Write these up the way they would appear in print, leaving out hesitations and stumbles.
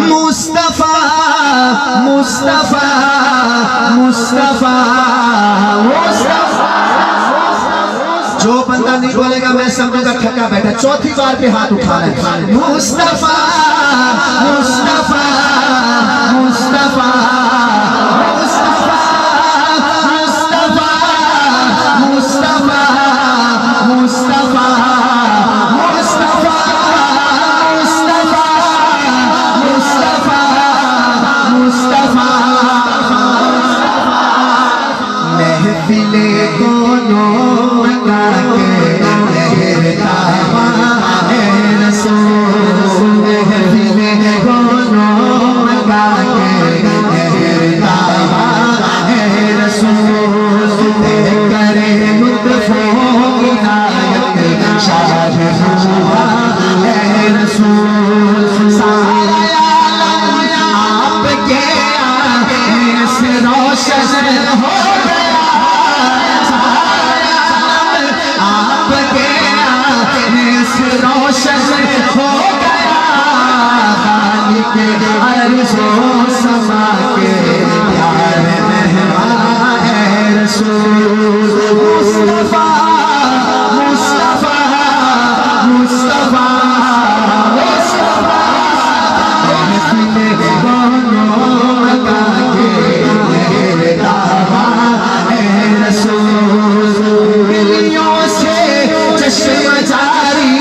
मुस्तफा मुस्तफा मुस्तफा मुस्तफा। जो बंदा नहीं बोलेगा मैं समझूंगा थका बैठा। चौथी बार पे हाथ उठाना है। मुस्तफा मुस्तफा मुस्तफा मुस्तफा मुस्तफा मुस्तफा मुस्तफा मुस्तफा मुस्तफा मुस्तफा मुस्तफा। महफिले कोनो मका के रहता है रसूल। महफिले कोनो मका के रहता है रसूल। करे लुत्फो इनायत शाह हुआ है रसूल। सारा आलम आपके से रोशन हो गया। सारा आलम आपके से रोशन हो गया। खालिक अर्ज़ व समा के प्यार मेहमान है रसूल। मुस्तफा मुस्तफा मुस्तफा मुस्तफा। महफिले कोनो मका के रहता है रसूल। उंगलियों से चश्म जारी,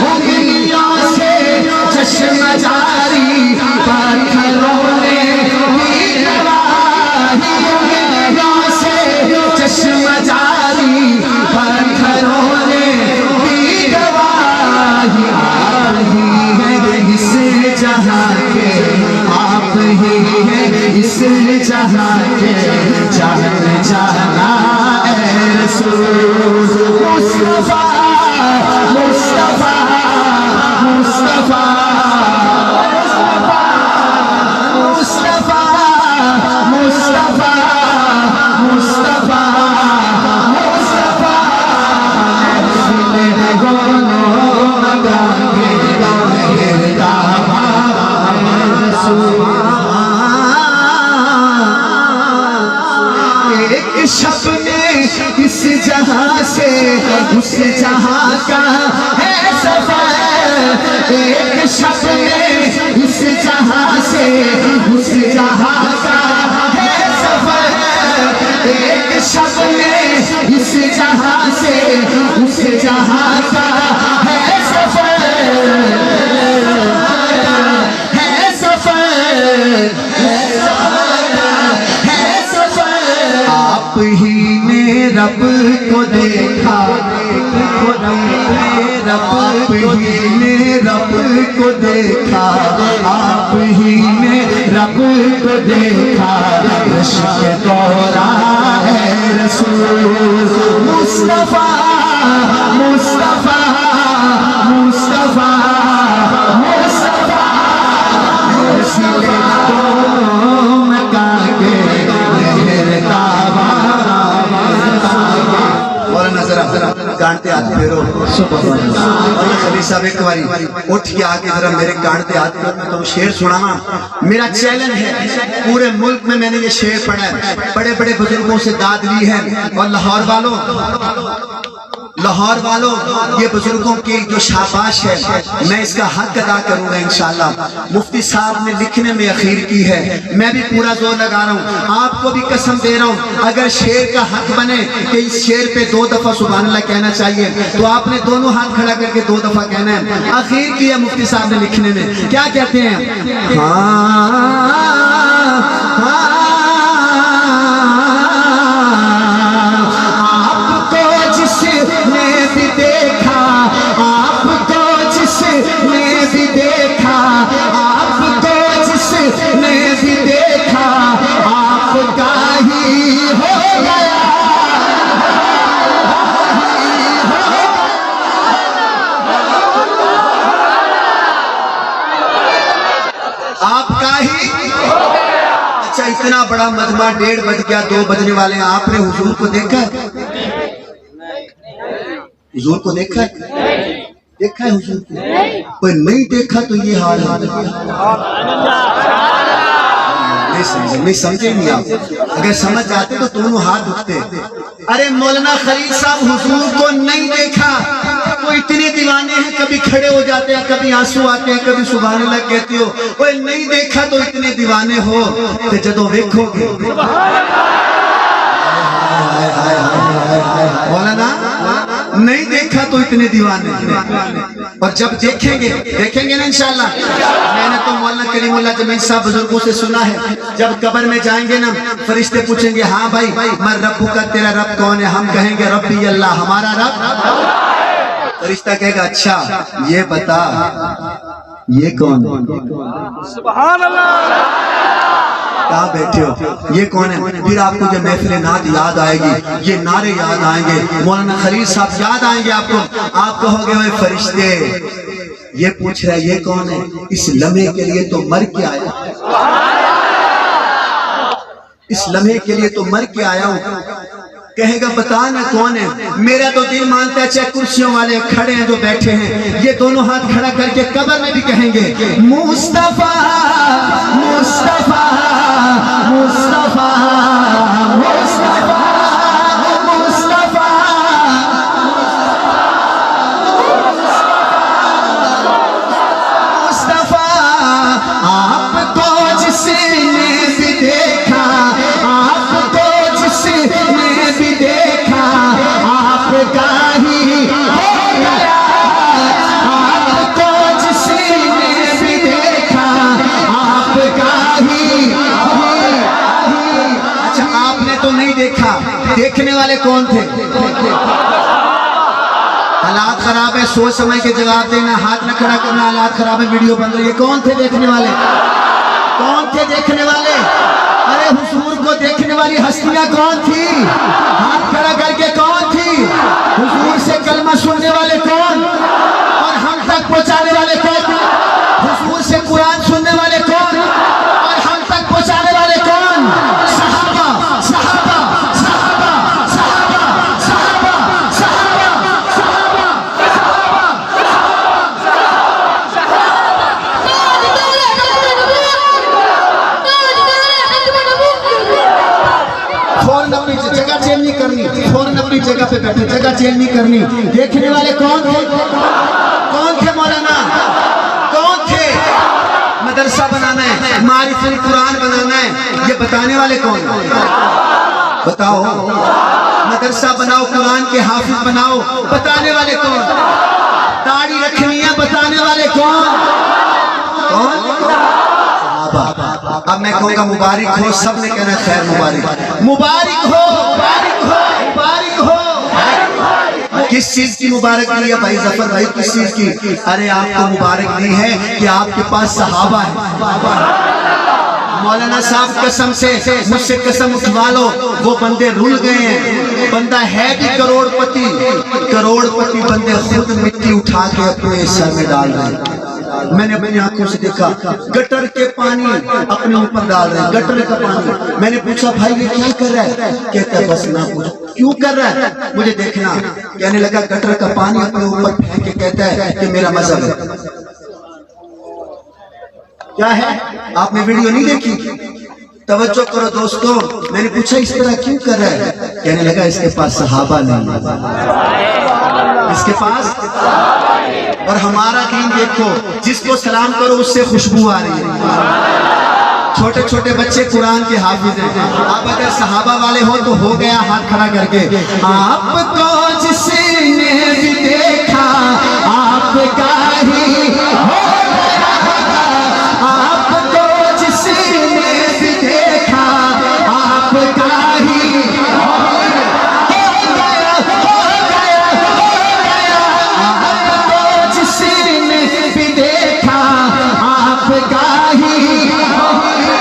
उंगलियों से चश्म जारी, पत्थरों ने भी गवाही। उंगलियों से चश्म जारी, पत्थरों ने भी गवाही। आप ही हैं इस जहां के, आप ही हैं इस जहां के जान जाना है रसूल। मुस्तफा मुस्तफा मुस्तफा मुस्तफा मुस्तफा मुस्तफा मुस्तफा। महफिले कोनो मका के रहता है रसूल। एक शब में इस जहां से उस जहां का है सफर। एक शब में इस जहां से उस जहां का है सफर। एक शब में इस जहां से उस जहां का है सफर। है सफर है सफर। आप ही ने रब को देखा, आप ही ने रब को देखा, आप ही ने रब को देखा। इश्क़ दौरा है रसूल। मुस्तफा मुस्तफा मुस्तफा मुस्तफा। महफिले कोनो मका के रहता और नजर कांटे हाथ फेरो। खली साहब एक बारी उठ के आके जरा मेरे कांटे हाथ फेरो। मैं तुम शेर सुनाना। मेरा चैलेंज है, पूरे मुल्क में मैंने ये शेर पढ़ा है, बड़े बड़े बुजुर्गों से दाद ली है। और लाहौर वालों ये बुजुर्गों की जो शाबाश है, मैं इसका हक अदा करूंगा इंशाअल्लाह। मुफ्ती साहब ने लिखने में अखीर की है, मैं भी पूरा जोर लगा रहा हूँ। आपको भी कसम दे रहा हूँ, अगर शेर का हक बने कि इस शेर पे 2 दफा सुभान अल्लाह कहना चाहिए, तो आपने दोनों हाथ खड़ा करके 2 दफा कहना है। अखीर की है मुफ्ती साहब ने लिखने में, क्या कहते हैं? अच्छा इतना बड़ा मजमा 1:30 बज गया, 2 बजने वाले हैं। आपने हुजूर को देखा है? हुजूर को देखा है? देखा है हुजूर को? कोई नहीं देखा तो ये हाल है। नहीं समझे नहीं आप? अगर समझ जाते तो दोनों हाथ उठते। अरे मौलाना खलील साहब हुजूर को नहीं देखा, वो इतने दीवाने हैं, कभी खड़े हो जाते हैं, कभी आंसू आते हैं, कभी सुभान अल्लाह कहती हो। वो नहीं देखा तो इतने दीवाने हो तो जदों देखोगे मौलाना नहीं देखा तो इतने दीवाने, और जब देखेंगे ना इंशाल्लाह। मैंने तो मौलाना करीमुल्लाह जमीन साहब बुजुर्गों से सुना है, जब कब्र में जाएंगे ना फरिश्ते पूछेंगे, हाँ भाई मैं रब्बू का, तेरा रब कौन है? हम कहेंगे रब्बी अल्लाह, हमारा रब। फरिश्ता कहेगा अच्छा ये बता ये कौन है? सुभान अल्लाह। कहाँ बैठे हो? ये कौन है? फिर आपको जब महफिल नात याद आएगी, ये नारे याद आएंगे, मौलाना खलील साहब याद आएंगे आपको। आप कहोगे भाई फरिश्ते ये पूछ रहा है ये कौन है? इस लम्हे के लिए तो मर के आया, इस लम्हे के लिए तो मर के आया हूँ। कहेगा बता ना कौन है? मेरा तो दिल मानता है चाहे कुर्सियों वाले खड़े हैं जो बैठे हैं, ये दोनों हाथ खड़ा करके कब्र में भी कहेंगे मुस्तफा मुस्तफा मुस्तफा मुस्तफा मुस्तफा। मुस्तफा आपको जिसने भी देखा, आपको जिसने भी देखा, आपका ही हो गया। आपको जिसने भी देखा, आपका ही। अच्छा आपने तो नहीं देखा, देखने वाले कौन थे? हालात खराब है, सोच समझ के जवाब देना, हाथ न खड़ा करना। हालात खराब है, वीडियो बंद रही है। कौन थे देखने वाले? कौन थे देखने वाले? अरे हुजूर को देखने वाली हस्तियां कौन थी? हाथ खड़ा करके कौन थी? हुजूर से कलमा सुनने वाले कौन और हम तक पहुंचाने वाले कौन? हुजूर से कुरान सुनने वाले कौन और हम तक पहुंचाने वाले कौन? सहाबा सहाबा सहाबा सहाबा सहाबा सहाबा फौरन अपनी जगह चेंज नहीं करनी, फौरन अपनी जगह पे बैठे, जगह चेंज नहीं करनी। देखने वाले कौन थे? कौन थे मौलाना? कौन थे? मदरसा बनाना है, मारिफुल कुरान बनाना है, ये बताने वाले कौन? बताओ। मदरसा बनाओ, कुरान के हाफिज बनाओ, बताने वाले कौन? दाढ़ी रखनी है, बताने वाले कौन? कौन? अब मैं कहूँगा मुबारक हो, सबने कहना खैर मुबारक, मुबारक हो, मुबारक हो, मुबारक हो। किस चीज की मुबारक दी है भाई जफर भाई? किस चीज की? अरे आपको मुबारक दी है कि आपके पास सहाबा है। मौलाना साहब कसम से, मुझसे कसम उठवा लो, वो बंदे रुल गए हैं। बंदा है भी करोड़पति, करोड़पति बंदे खुद मिट्टी उठा के अपने सर में डाल रहे हैं। मैंने अपनी आंखों से देखा, गटर के पानी अपने ऊपर डाल रहे हैं, गटर का पानी। मैंने पूछा भाई ये क्या कर रहा है? कहता है बस ना पूछ क्यों कर रहा है, मुझे देखना। कहने लगा गटर का पानी अपने ऊपर फेंक के कहता है कि मेरा मजहब है। क्या है? आपने वीडियो नहीं देखी? तवज्जो करो दोस्तों। मैंने पूछा इस तरह क्यों कर रहा है? कहने लगा इसके पास सहाबा नहीं, इसके पास। और हमारा दीन देखो, जिसको सलाम करो उससे खुशबू आ रही है। छोटे छोटे बच्चे कुरान के हाफिज हैं। आप अगर सहाबा वाले हो तो हो गया हाथ खड़ा करके। आपको जिसने भी देखा, आपका ही हो गया। आपको जिसने भी देखा, आपका ही हो गया, हो गया, हो गया। आपको जिसने भी देखा, आपका ही हो गया।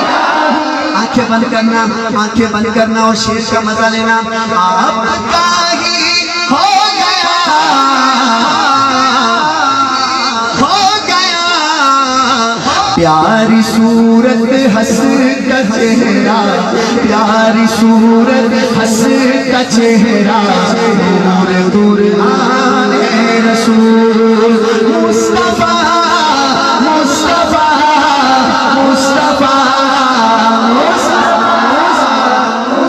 आंखें बंद करना, आंखें बंद करना और शेर का मजा लेना। आपका ही हो गया, हो गया। प्यारी सूरत हंस का चेहरा, प्यारी सूरत हंस का चेहरा, दूर दूर आने रसूल मुस्तफा मुस्तफा मुस्तफा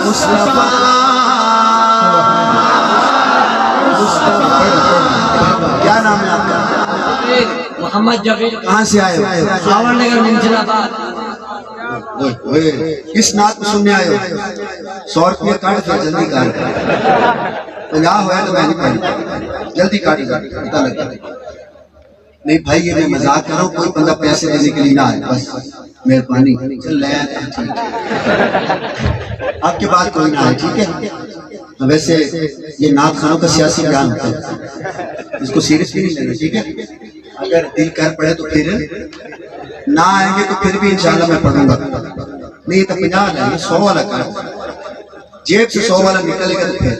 मुस्तफा क्या नाम है आपका? मोहम्मद जबीर। कहाँ से आए हो? सावर नगर मंजिलाबाद। किस नात को सुनने आए हो? 100 रुपये काट दो, जल्दी काट। 50 हुआ तो मैं नहीं पाई, जल्दी काट पता लगा। नहीं भाई ये मैं मजाक कर रहा हूँ, कोई बंदा पैसे देने के लिए ना आए, बस मेहरबानी। चल ले आपके बाद कोई ना आए, ठीक है? वैसे ये नात खानों का सियासी बयान होता है, इसको सीरियसली नहीं लेना, ठीक है? अगर दिल कर पड़े तो फिर ना आएंगे तो फिर भी इंशाल्लाह मैं पढ़ूंगा। नहीं तो 50 है, 100 वाला कर, जेब से 100 वाला निकलेगा तो फिर